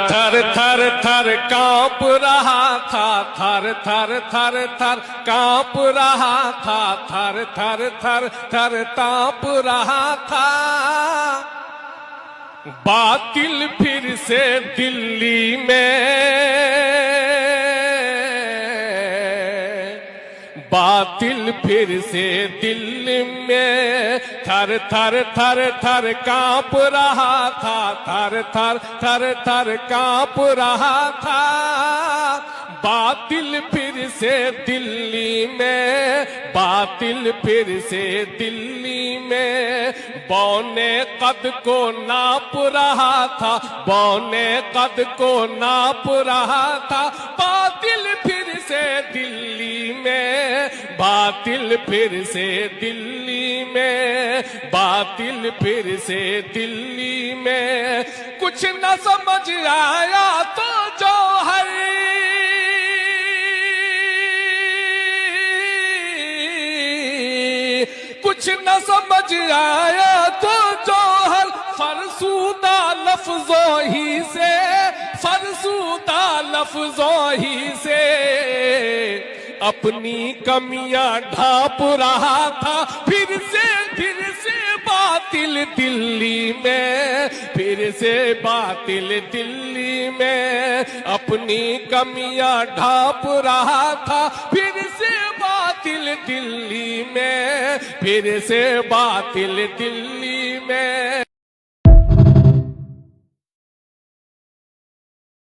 थर थर थर कांप रहा था, थर थर थर थर कांप रहा था, थर थर थर थर कांप रहा था। बातिल फिर से दिल्ली में, बातिल फिर से दिल्ली में थर थर थर थर कांप रहा था, थर थर थर थर कांप रहा था। बातिल फिर से दिल्ली में, बातिल फिर से दिल्ली में बौने कद को नाप रहा था, बौने कद को नाप रहा था। बातिल फिर से दिल्ली में, बातिल फिर से दिल्ली में, बातिल फिर से दिल्ली में। कुछ न समझ आया तो जौहर, कुछ न समझ आया तो जौहर फरसूदा लफ्जों ही से, फरसूदा लफ्जों ही से अपनी कमियां ढांप रहा था। फिर से बातिल दिल्ली में, फिर से बातिल दिल्ली में अपनी कमियां ढांप रहा था। फिर से बातिल दिल्ली में, फिर से बातिल दिल्ली में।